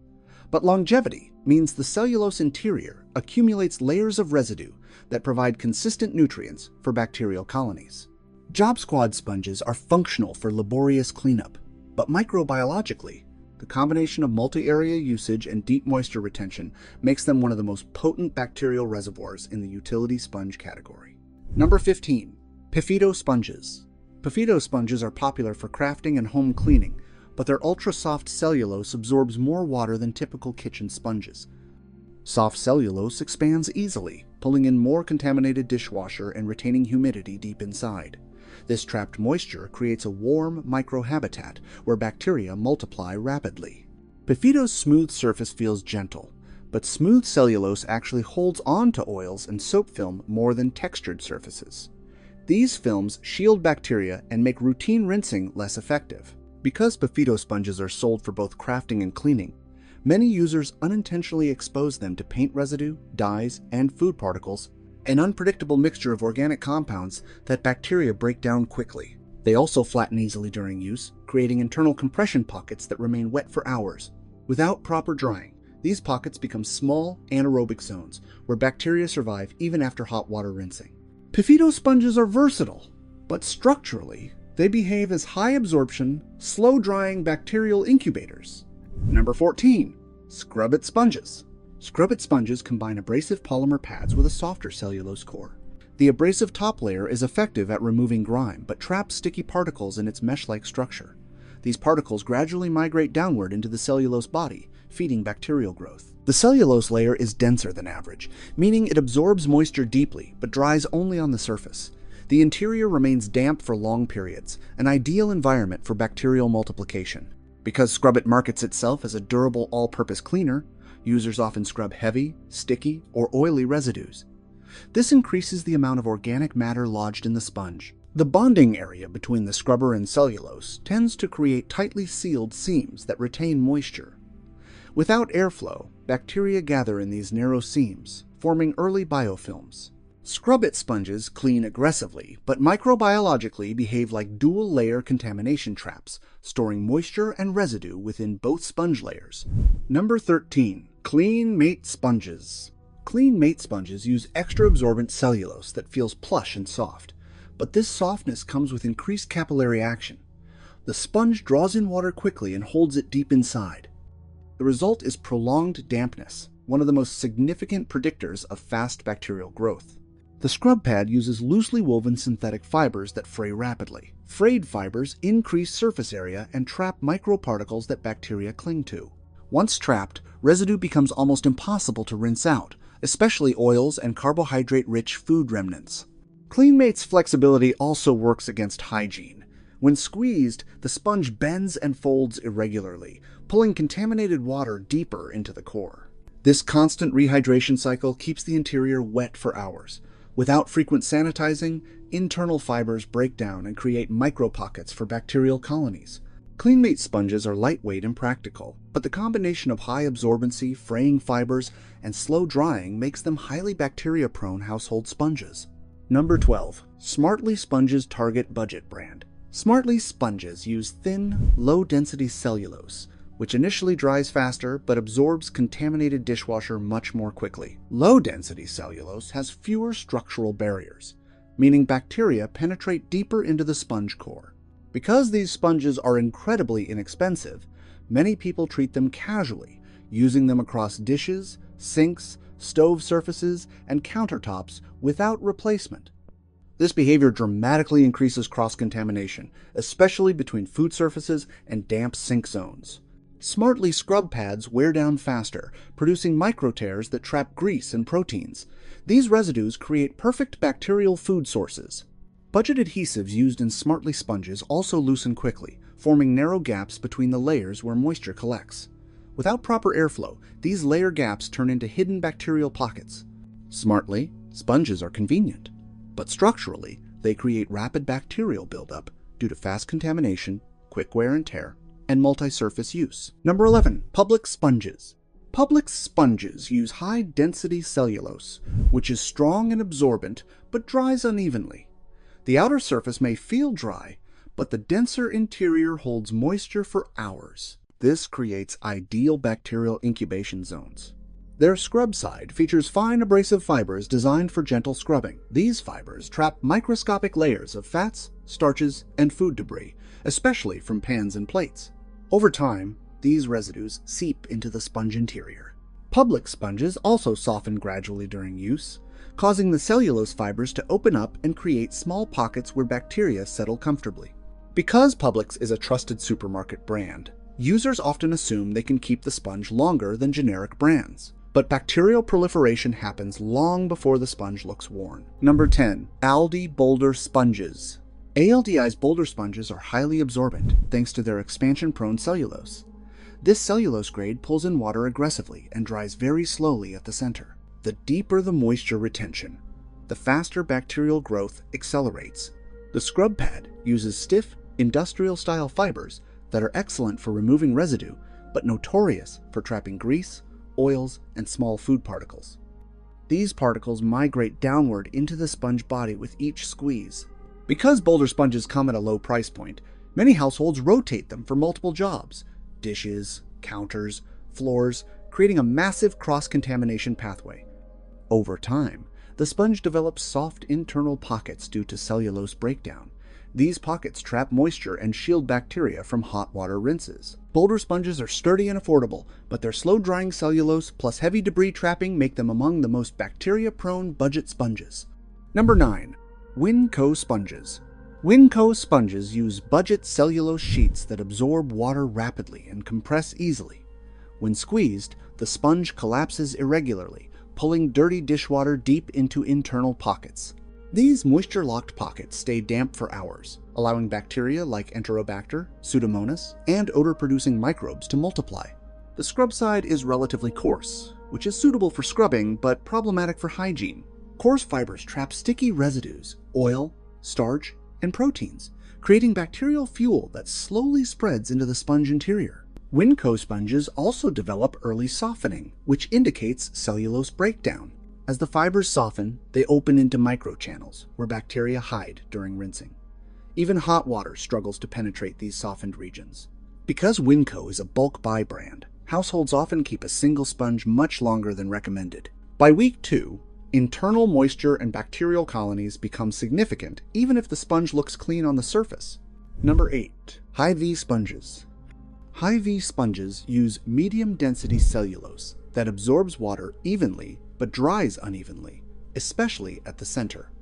But longevity means the cellulose interior accumulates layers of residue that provide consistent nutrients for bacterial colonies. Job Squad sponges are functional for laborious cleanup, but microbiologically, the combination of multi-area usage and deep moisture retention makes them one of the most potent bacterial reservoirs in the utility sponge category. Number 15. Pifito Sponges. Pifito sponges are popular for crafting and home cleaning, but their ultra-soft cellulose absorbs more water than typical kitchen sponges. Soft cellulose expands easily, pulling in more contaminated dishwasher and retaining humidity deep inside. This trapped moisture creates a warm microhabitat where bacteria multiply rapidly. Pifito's smooth surface feels gentle, but smooth cellulose actually holds on to oils and soap film more than textured surfaces. These films shield bacteria and make routine rinsing less effective. Because Pifito sponges are sold for both crafting and cleaning, many users unintentionally expose them to paint residue, dyes, and food particles, an unpredictable mixture of organic compounds that bacteria break down quickly. They also flatten easily during use, creating internal compression pockets that remain wet for hours. Without proper drying, these pockets become small, anaerobic zones where bacteria survive even after hot water rinsing. Pifito sponges are versatile, but structurally, they behave as high-absorption, slow-drying bacterial incubators. Number 14. Scrub-it sponges. Scrub-it sponges combine abrasive polymer pads with a softer cellulose core. The abrasive top layer is effective at removing grime, but traps sticky particles in its mesh-like structure. These particles gradually migrate downward into the cellulose body, feeding bacterial growth. The cellulose layer is denser than average, meaning it absorbs moisture deeply but dries only on the surface. The interior remains damp for long periods, an ideal environment for bacterial multiplication. Because Scrub It markets itself as a durable all-purpose cleaner, users often scrub heavy, sticky, or oily residues. This increases the amount of organic matter lodged in the sponge. The bonding area between the scrubber and cellulose tends to create tightly sealed seams that retain moisture. Without airflow, bacteria gather in these narrow seams, forming early biofilms. Scrub It sponges clean aggressively, but microbiologically behave like dual-layer contamination traps, storing moisture and residue within both sponge layers. Number 13. Clean Mate Sponges. Clean Mate sponges use extra absorbent cellulose that feels plush and soft, but this softness comes with increased capillary action. The sponge draws in water quickly and holds it deep inside. The result is prolonged dampness, one of the most significant predictors of fast bacterial growth. The scrub pad uses loosely woven synthetic fibers that fray rapidly. Frayed fibers increase surface area and trap microparticles that bacteria cling to. Once trapped, residue becomes almost impossible to rinse out, especially oils and carbohydrate-rich food remnants. CleanMate's flexibility also works against hygiene. When squeezed, the sponge bends and folds irregularly, pulling contaminated water deeper into the core. This constant rehydration cycle keeps the interior wet for hours. Without frequent sanitizing, internal fibers break down and create micropockets for bacterial colonies. CleanMate sponges are lightweight and practical, but the combination of high absorbency, fraying fibers, and slow drying makes them highly bacteria-prone household sponges. Number 12. Smartly Sponges Target Budget Brand. Smartly sponges use thin, low-density cellulose, which initially dries faster but absorbs contaminated dishwasher much more quickly. Low-density cellulose has fewer structural barriers, meaning bacteria penetrate deeper into the sponge core. Because these sponges are incredibly inexpensive, many people treat them casually, using them across dishes, sinks, stove surfaces, and countertops without replacement. This behavior dramatically increases cross-contamination, especially between food surfaces and damp sink zones. Smartly scrub pads wear down faster, producing micro-tears that trap grease and proteins. These residues create perfect bacterial food sources. Budget adhesives used in Smartly sponges also loosen quickly, forming narrow gaps between the layers where moisture collects. Without proper airflow, these layer gaps turn into hidden bacterial pockets. Smartly sponges are convenient, but structurally, they create rapid bacterial buildup due to fast contamination, quick wear and tear, and multi-surface use. Number 11. Publix sponges. Publix sponges use high-density cellulose, which is strong and absorbent but dries unevenly. The outer surface may feel dry, but the denser interior holds moisture for hours. This creates ideal bacterial incubation zones. Their scrub side features fine abrasive fibers designed for gentle scrubbing. These fibers trap microscopic layers of fats, starches, and food debris, especially from pans and plates. Over time, these residues seep into the sponge interior. Publix sponges also soften gradually during use, causing the cellulose fibers to open up and create small pockets where bacteria settle comfortably. Because Publix is a trusted supermarket brand, users often assume they can keep the sponge longer than generic brands. But bacterial proliferation happens long before the sponge looks worn. Number 10. Aldi Boulder Sponges. ALDI's Boulder sponges are highly absorbent thanks to their expansion-prone cellulose. This cellulose grade pulls in water aggressively and dries very slowly at the center. The deeper the moisture retention, the faster bacterial growth accelerates. The scrub pad uses stiff, industrial-style fibers that are excellent for removing residue, but notorious for trapping grease, oils, and small food particles. These particles migrate downward into the sponge body with each squeeze. Because Boulder sponges come at a low price point, many households rotate them for multiple jobs: dishes, counters, floors, creating a massive cross-contamination pathway. Over time, the sponge develops soft internal pockets due to cellulose breakdown. These pockets trap moisture and shield bacteria from hot water rinses. Boulder sponges are sturdy and affordable, but their slow-drying cellulose plus heavy debris trapping make them among the most bacteria-prone budget sponges. Number 9. Winco Sponges. Winco sponges use budget cellulose sheets that absorb water rapidly and compress easily. When squeezed, the sponge collapses irregularly, pulling dirty dishwater deep into internal pockets. These moisture-locked pockets stay damp for hours, allowing bacteria like Enterobacter, Pseudomonas, and odor-producing microbes to multiply. The scrub side is relatively coarse, which is suitable for scrubbing but problematic for hygiene. Coarse fibers trap sticky residues, oil, starch, and proteins, creating bacterial fuel that slowly spreads into the sponge interior. Winco sponges also develop early softening, which indicates cellulose breakdown. As the fibers soften, they open into microchannels, where bacteria hide during rinsing. Even hot water struggles to penetrate these softened regions. Because Winco is a bulk buy brand, households often keep a single sponge much longer than recommended. By week 2, internal moisture and bacterial colonies become significant even if the sponge looks clean on the surface. Number 8. Hy-Vee sponges. Hy-Vee sponges use medium-density cellulose that absorbs water evenly but dries unevenly, especially at the center.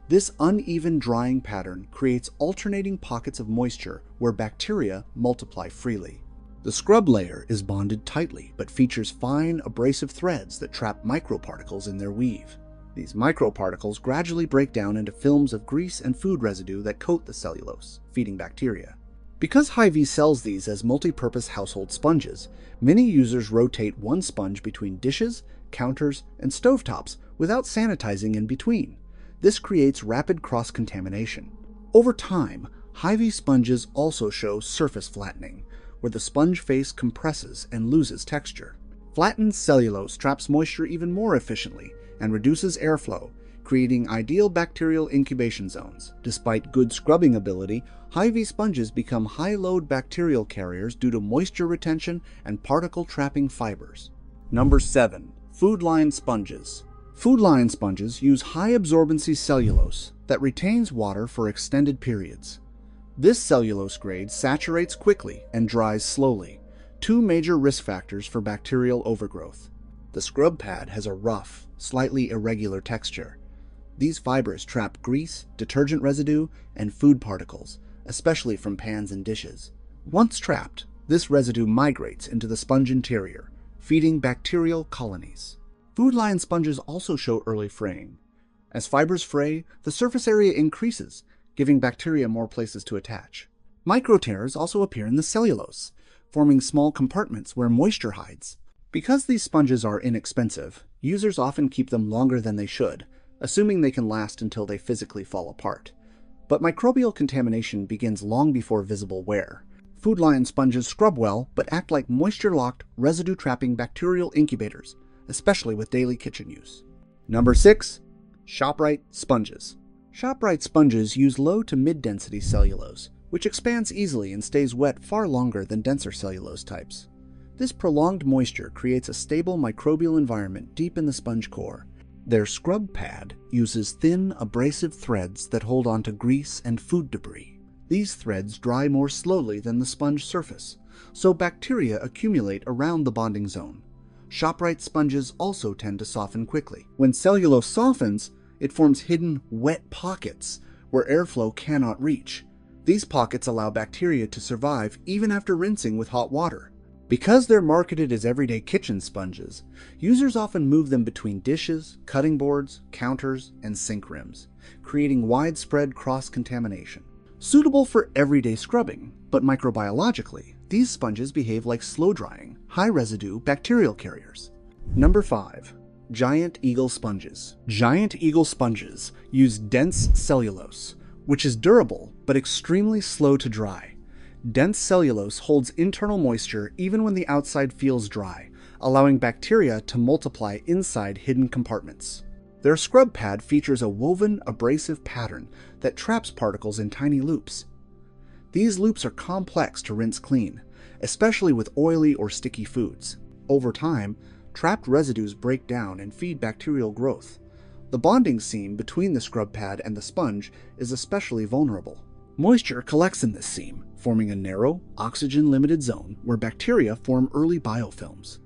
This uneven drying pattern creates alternating pockets of moisture where bacteria multiply freely. The scrub layer is bonded tightly but features fine abrasive threads that trap microparticles in their weave. These microparticles gradually break down into films of grease and food residue that coat the cellulose, feeding bacteria. Because Hy-Vee sells these as multi-purpose household sponges, many users rotate one sponge between dishes, counters, and stovetops without sanitizing in between. This creates rapid cross-contamination. Over time, Hy-Vee sponges also show surface flattening, where the sponge face compresses and loses texture. Flattened cellulose traps moisture even more efficiently and reduces airflow, creating ideal bacterial incubation zones. Despite good scrubbing ability, Hy-Vee sponges become high-load bacterial carriers due to moisture retention and particle-trapping fibers. Number 7. Food line sponges. Food line sponges use high-absorbency cellulose that retains water for extended periods. This cellulose grade saturates quickly and dries slowly, two major risk factors for bacterial overgrowth. The scrub pad has a rough, slightly irregular texture. These fibers trap grease, detergent residue, and food particles, especially from pans and dishes. Once trapped, this residue migrates into the sponge interior, feeding bacterial colonies. Food line sponges also show early fraying. As fibers fray, the surface area increases, giving bacteria more places to attach. Micro tears also appear in the cellulose, forming small compartments where moisture hides. Because these sponges are inexpensive, users often keep them longer than they should, assuming they can last until they physically fall apart. But microbial contamination begins long before visible wear. Food line sponges scrub well, but act like moisture-locked, residue-trapping bacterial incubators, especially with daily kitchen use. Number 6. ShopRite sponges. ShopRite sponges use low to mid-density cellulose, which expands easily and stays wet far longer than denser cellulose types. This prolonged moisture creates a stable microbial environment deep in the sponge core. Their scrub pad uses thin, abrasive threads that hold onto grease and food debris. These threads dry more slowly than the sponge surface, so bacteria accumulate around the bonding zone. ShopRite sponges also tend to soften quickly. When cellulose softens, it forms hidden, wet pockets where airflow cannot reach. These pockets allow bacteria to survive even after rinsing with hot water. Because they're marketed as everyday kitchen sponges, users often move them between dishes, cutting boards, counters, and sink rims, creating widespread cross-contamination. Suitable for everyday scrubbing, but microbiologically, these sponges behave like slow-drying, high-residue bacterial carriers. Number 5. Giant Eagle sponges. Giant Eagle sponges use dense cellulose, which is durable but extremely slow to dry. Dense cellulose holds internal moisture even when the outside feels dry, allowing bacteria to multiply inside hidden compartments. Their scrub pad features a woven, abrasive pattern that traps particles in tiny loops. These loops are complex to rinse clean, especially with oily or sticky foods. Over time, trapped residues break down and feed bacterial growth. The bonding seam between the scrub pad and the sponge is especially vulnerable. Moisture collects in this seam, forming a narrow, oxygen-limited zone where bacteria form early biofilms.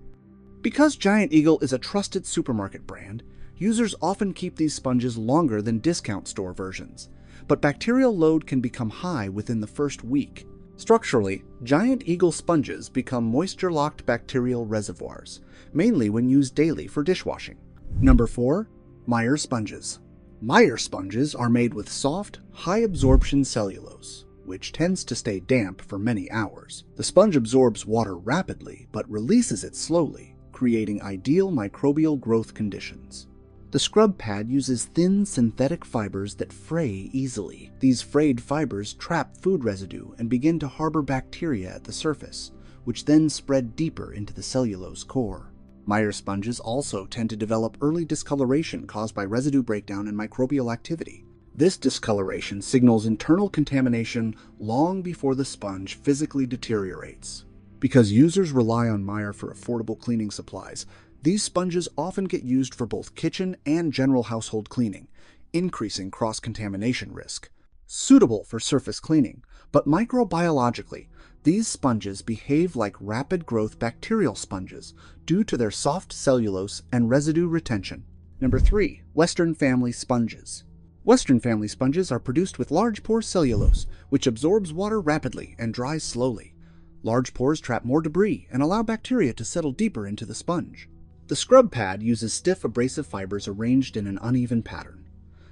Because Giant Eagle is a trusted supermarket brand, users often keep these sponges longer than discount store versions. but bacterial load can become high within the first week. Structurally, giant eagle sponges become moisture-locked bacterial reservoirs, mainly when used daily for dishwashing. Number 4. Meyer sponges. Meyer sponges are made with soft, high-absorption cellulose, which tends to stay damp for many hours. The sponge absorbs water rapidly, but releases it slowly, creating ideal microbial growth conditions. The scrub pad uses thin synthetic fibers that fray easily. These frayed fibers trap food residue and begin to harbor bacteria at the surface, which then spread deeper into the cellulose core. Meyer sponges also tend to develop early discoloration caused by residue breakdown and microbial activity. This discoloration signals internal contamination long before the sponge physically deteriorates. Because users rely on Meyer for affordable cleaning supplies, these sponges often get used for both kitchen and general household cleaning, increasing cross-contamination risk. Suitable for surface cleaning, but microbiologically, these sponges behave like rapid-growth bacterial sponges due to their soft cellulose and residue retention. Number 3. Western family sponges. Western family sponges are produced with large pore cellulose, which absorbs water rapidly and dries slowly. Large pores trap more debris and allow bacteria to settle deeper into the sponge. The scrub pad uses stiff abrasive fibers arranged in an uneven pattern.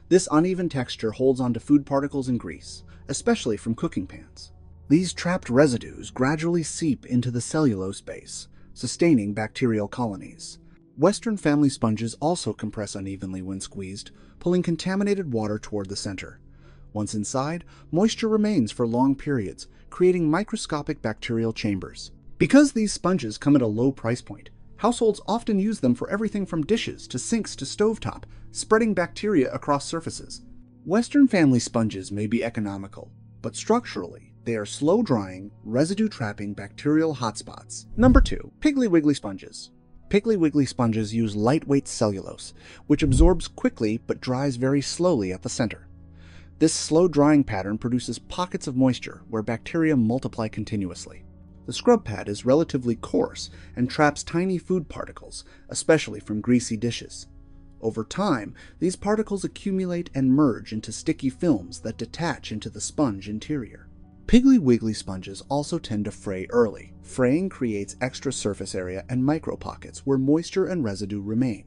This uneven texture holds onto food particles and grease, especially from cooking pans. These trapped residues gradually seep into the cellulose base, sustaining bacterial colonies. Western family sponges also compress unevenly when squeezed, pulling contaminated water toward the center. Once inside, moisture remains for long periods, creating microscopic bacterial chambers. Because these sponges come at a low price point, households often use them for everything from dishes to sinks to stovetop, spreading bacteria across surfaces. Western family sponges may be economical, but structurally, they are slow-drying, residue-trapping bacterial hotspots. Number 2. Piggly Wiggly sponges. Piggly Wiggly sponges use lightweight cellulose, which absorbs quickly but dries very slowly at the center. This slow drying pattern produces pockets of moisture where bacteria multiply continuously. The scrub pad is relatively coarse and traps tiny food particles, especially from greasy dishes. Over time, these particles accumulate and merge into sticky films that detach into the sponge interior. Piggly Wiggly sponges also tend to fray early. Fraying creates extra surface area and micropockets where moisture and residue remain.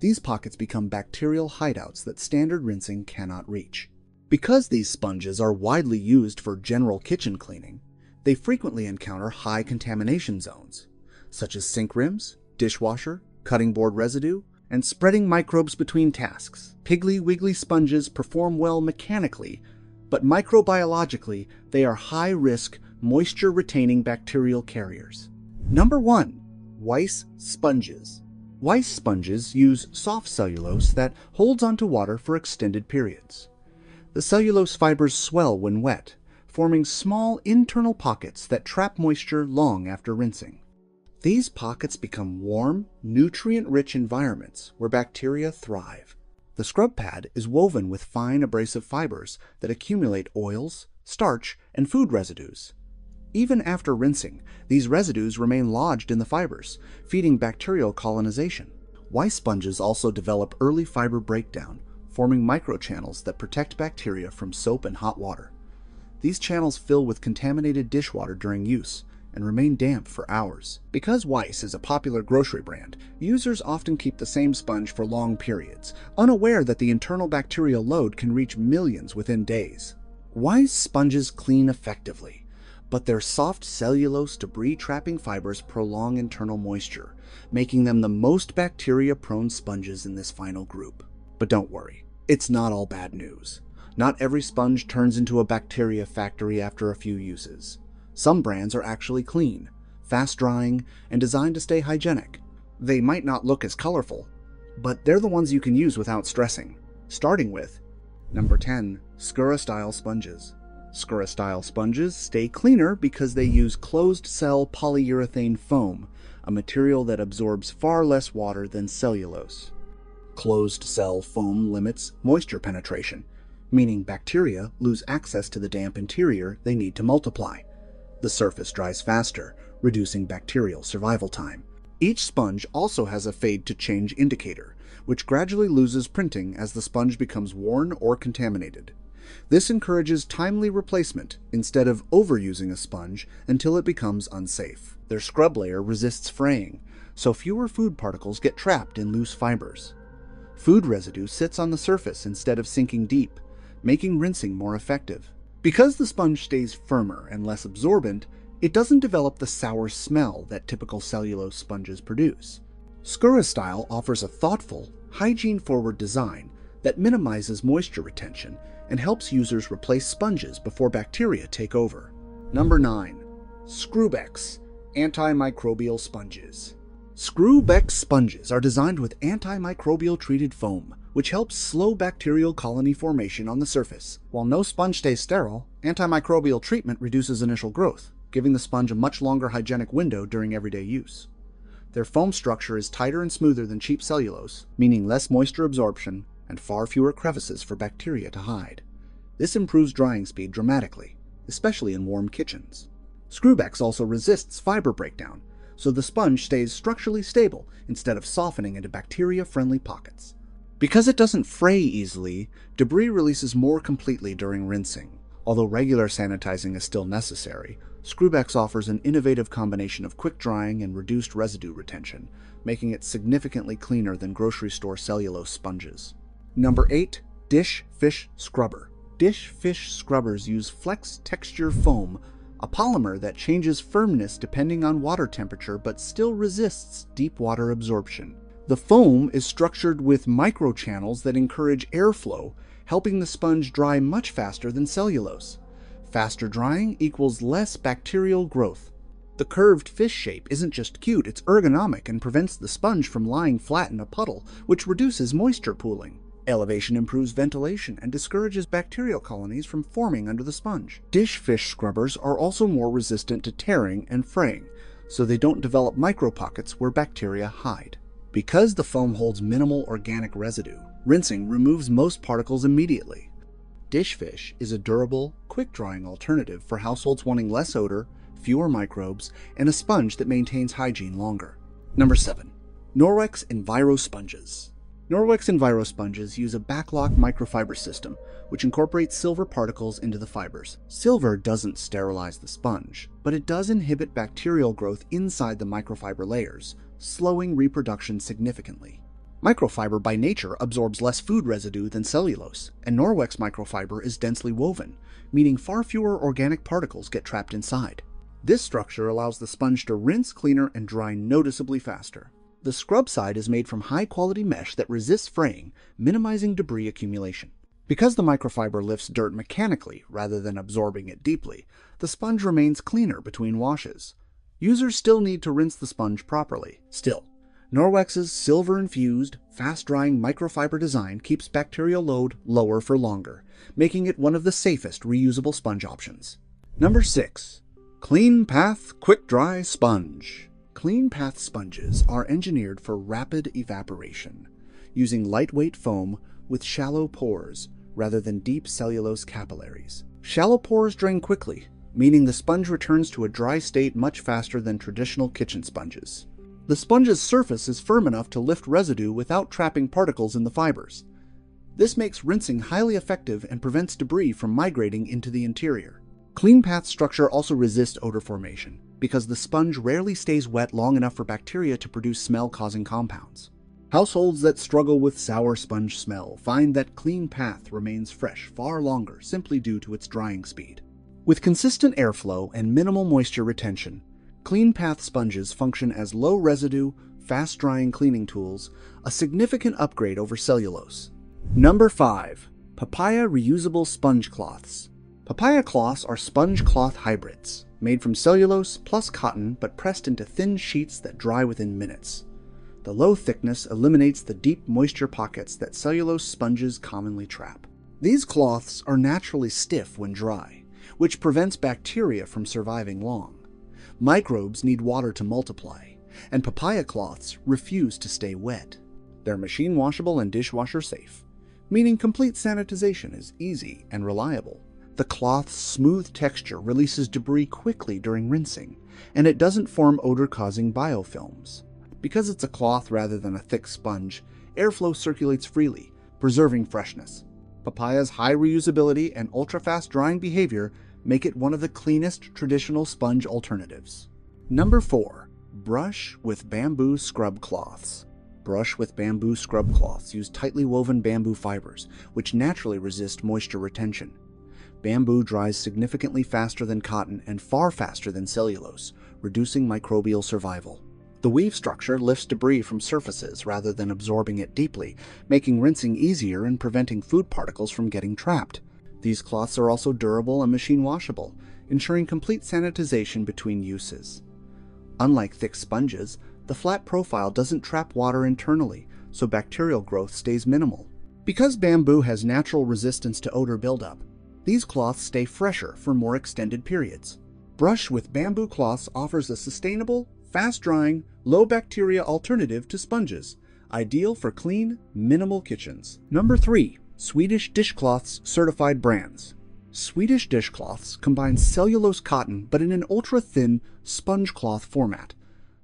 These pockets become bacterial hideouts that standard rinsing cannot reach. Because these sponges are widely used for general kitchen cleaning, they frequently encounter high contamination zones, such as sink rims, dishwasher, cutting board residue, and spreading microbes between tasks. Piggly Wiggly sponges perform well mechanically, but microbiologically, they are high-risk, moisture-retaining bacterial carriers. Number 1. Weiss sponges. Weiss sponges use soft cellulose that holds onto water for extended periods. The cellulose fibers swell when wet, forming small internal pockets that trap moisture long after rinsing. These pockets become warm, nutrient-rich environments where bacteria thrive. The scrub pad is woven with fine abrasive fibers that accumulate oils, starch, and food residues. Even after rinsing, these residues remain lodged in the fibers, feeding bacterial colonization. Weiss sponges also develop early fiber breakdown, forming microchannels that protect bacteria from soap and hot water. These channels fill with contaminated dishwater during use and remain damp for hours. Because Weiss is a popular grocery brand, users often keep the same sponge for long periods, unaware that the internal bacterial load can reach millions within days. Weiss sponges clean effectively, but their soft cellulose debris-trapping fibers prolong internal moisture, making them the most bacteria-prone sponges in this final group. But don't worry, it's not all bad news. Not every sponge turns into a bacteria factory after a few uses. Some brands are actually clean, fast-drying, and designed to stay hygienic. They might not look as colorful, but they're the ones you can use without stressing. Starting with Number 10. Scura-style sponges. Scura-style sponges stay cleaner because they use closed-cell polyurethane foam, a material that absorbs far less water than cellulose. Closed-cell foam limits moisture penetration, meaning bacteria lose access to the damp interior they need to multiply. The surface dries faster, reducing bacterial survival time. Each sponge also has a fade-to-change indicator, which gradually loses printing as the sponge becomes worn or contaminated. This encourages timely replacement instead of overusing a sponge until it becomes unsafe. Their scrub layer resists fraying, so fewer food particles get trapped in loose fibers. Food residue sits on the surface instead of sinking deep, making rinsing more effective. Because the sponge stays firmer and less absorbent, it doesn't develop the sour smell that typical cellulose sponges produce. Scura-Style offers a thoughtful, hygiene-forward design that minimizes moisture retention and helps users replace sponges before bacteria take over. Number 9. Screwbeck's Antimicrobial Sponges. Screwbeck sponges are designed with antimicrobial treated foam, which helps slow bacterial colony formation on the surface. While no sponge stays sterile, antimicrobial treatment reduces initial growth, giving the sponge a much longer hygienic window during everyday use. Their foam structure is tighter and smoother than cheap cellulose, meaning less moisture absorption and far fewer crevices for bacteria to hide. This improves drying speed dramatically, especially in warm kitchens. Screwbeck's also resists fiber breakdown, so the sponge stays structurally stable instead of softening into bacteria-friendly pockets. Because it doesn't fray easily, debris releases more completely during rinsing. Although regular sanitizing is still necessary, Screwbeck's offers an innovative combination of quick drying and reduced residue retention, making it significantly cleaner than grocery store cellulose sponges. Number 8. Dish Fish Scrubber. Dish fish scrubbers use flex texture foam, a polymer that changes firmness depending on water temperature but still resists deep water absorption. The foam is structured with microchannels that encourage airflow, helping the sponge dry much faster than cellulose. Faster drying equals less bacterial growth. The curved fish shape isn't just cute, it's ergonomic and prevents the sponge from lying flat in a puddle, which reduces moisture pooling. Elevation improves ventilation and discourages bacterial colonies from forming under the sponge. Dish fish scrubbers are also more resistant to tearing and fraying, so they don't develop micropockets where bacteria hide. Because the foam holds minimal organic residue, rinsing removes most particles immediately. Dish fish is a durable, quick-drying alternative for households wanting less odor, fewer microbes, and a sponge that maintains hygiene longer. Number 7. Norwex Enviro Sponges. Norwex Enviro sponges use a backlock microfiber system, which incorporates silver particles into the fibers. Silver doesn't sterilize the sponge, but it does inhibit bacterial growth inside the microfiber layers, slowing reproduction significantly. Microfiber by nature absorbs less food residue than cellulose, and Norwex microfiber is densely woven, meaning far fewer organic particles get trapped inside. This structure allows the sponge to rinse cleaner and dry noticeably faster. The scrub side is made from high-quality mesh that resists fraying, minimizing debris accumulation. Because the microfiber lifts dirt mechanically rather than absorbing it deeply, the sponge remains cleaner between washes. Users still need to rinse the sponge properly. Still, Norwex's silver-infused, fast-drying microfiber design keeps bacterial load lower for longer, making it one of the safest reusable sponge options. Number 6. Clean Path Quick Dry Sponge. Clean Path sponges are engineered for rapid evaporation, using lightweight foam with shallow pores rather than deep cellulose capillaries. Shallow pores drain quickly, meaning the sponge returns to a dry state much faster than traditional kitchen sponges. The sponge's surface is firm enough to lift residue without trapping particles in the fibers. This makes rinsing highly effective and prevents debris from migrating into the interior. Clean Path's structure also resists odor formation, because the sponge rarely stays wet long enough for bacteria to produce smell-causing compounds. Households that struggle with sour sponge smell find that Clean Path remains fresh far longer simply due to its drying speed. With consistent airflow and minimal moisture retention, Clean Path sponges function as low-residue, fast-drying cleaning tools, a significant upgrade over cellulose. Number 5. Papaya Reusable Sponge Cloths. Papaya cloths are sponge cloth hybrids, made from cellulose plus cotton but pressed into thin sheets that dry within minutes. The low thickness eliminates the deep moisture pockets that cellulose sponges commonly trap. These cloths are naturally stiff when dry, which prevents bacteria from surviving long. Microbes need water to multiply, and papaya cloths refuse to stay wet. They're machine washable and dishwasher safe, meaning complete sanitization is easy and reliable. The cloth's smooth texture releases debris quickly during rinsing, and it doesn't form odor-causing biofilms. Because it's a cloth rather than a thick sponge, airflow circulates freely, preserving freshness. Papaya's high reusability and ultra-fast drying behavior make it one of the cleanest traditional sponge alternatives. Number 4. Brush with bamboo scrub cloths. Brush with bamboo scrub cloths use tightly woven bamboo fibers, which naturally resist moisture retention. Bamboo dries significantly faster than cotton and far faster than cellulose, reducing microbial survival. The weave structure lifts debris from surfaces rather than absorbing it deeply, making rinsing easier and preventing food particles from getting trapped. These cloths are also durable and machine washable, ensuring complete sanitization between uses. Unlike thick sponges, the flat profile doesn't trap water internally, so bacterial growth stays minimal. Because bamboo has natural resistance to odor buildup, these cloths stay fresher for more extended periods. Brush with bamboo cloths offers a sustainable, fast-drying, low-bacteria alternative to sponges, ideal for clean, minimal kitchens. Number 3. Swedish dishcloths certified brands. Swedish dishcloths combine cellulose cotton but in an ultra-thin sponge cloth format.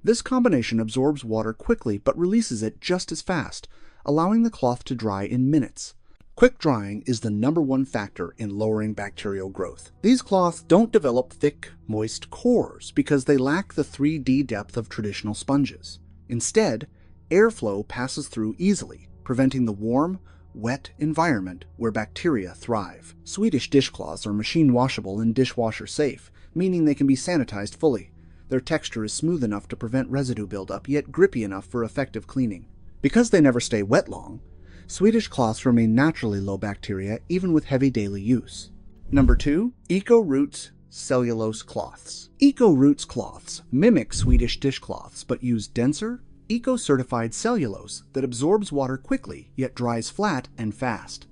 This combination absorbs water quickly but releases it just as fast, allowing the cloth to dry in minutes. Quick drying is the #1 factor in lowering bacterial growth. These cloths don't develop thick, moist cores because they lack the 3D depth of traditional sponges. Instead, airflow passes through easily, preventing the warm, wet environment where bacteria thrive. Swedish dishcloths are machine washable and dishwasher safe, meaning they can be sanitized fully. Their texture is smooth enough to prevent residue buildup, yet grippy enough for effective cleaning. Because they never stay wet long, Swedish cloths remain naturally low bacteria even with heavy daily use. Number 2. Eco Roots cellulose cloths. Eco Roots cloths mimic Swedish dishcloths but use denser, eco-certified cellulose that absorbs water quickly yet dries flat and fast.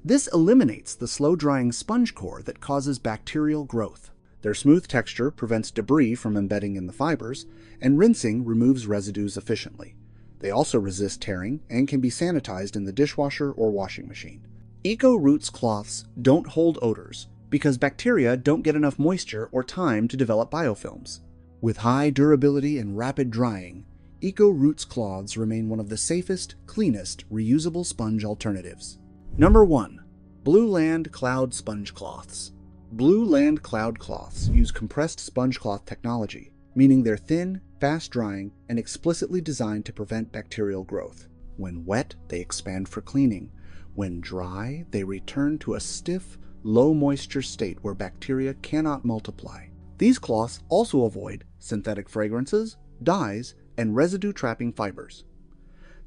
This eliminates the slow-drying sponge core that causes bacterial growth. Their smooth texture prevents debris from embedding in the fibers, and rinsing removes residues efficiently. They also resist tearing and can be sanitized in the dishwasher or washing machine. Eco Roots cloths don't hold odors because bacteria don't get enough moisture or time to develop biofilms. With high durability and rapid drying, Eco Roots cloths remain one of the safest, cleanest, reusable sponge alternatives. Number 1. Blue Land Cloud Sponge Cloths. Blue Land Cloud cloths use compressed sponge cloth technology, meaning they're thin, fast-drying, and explicitly designed to prevent bacterial growth. When wet, they expand for cleaning. When dry, they return to a stiff, low-moisture state where bacteria cannot multiply. These cloths also avoid synthetic fragrances, dyes, and residue-trapping fibers.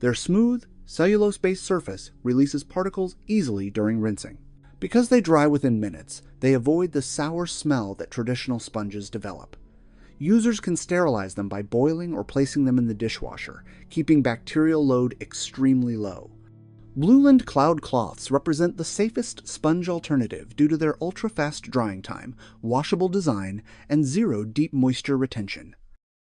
Their smooth, cellulose-based surface releases particles easily during rinsing. Because they dry within minutes, they avoid the sour smell that traditional sponges develop. Users can sterilize them by boiling or placing them in the dishwasher, keeping bacterial load extremely low. Blue Land Cloud cloths represent the safest sponge alternative due to their ultra-fast drying time, washable design, and zero deep moisture retention.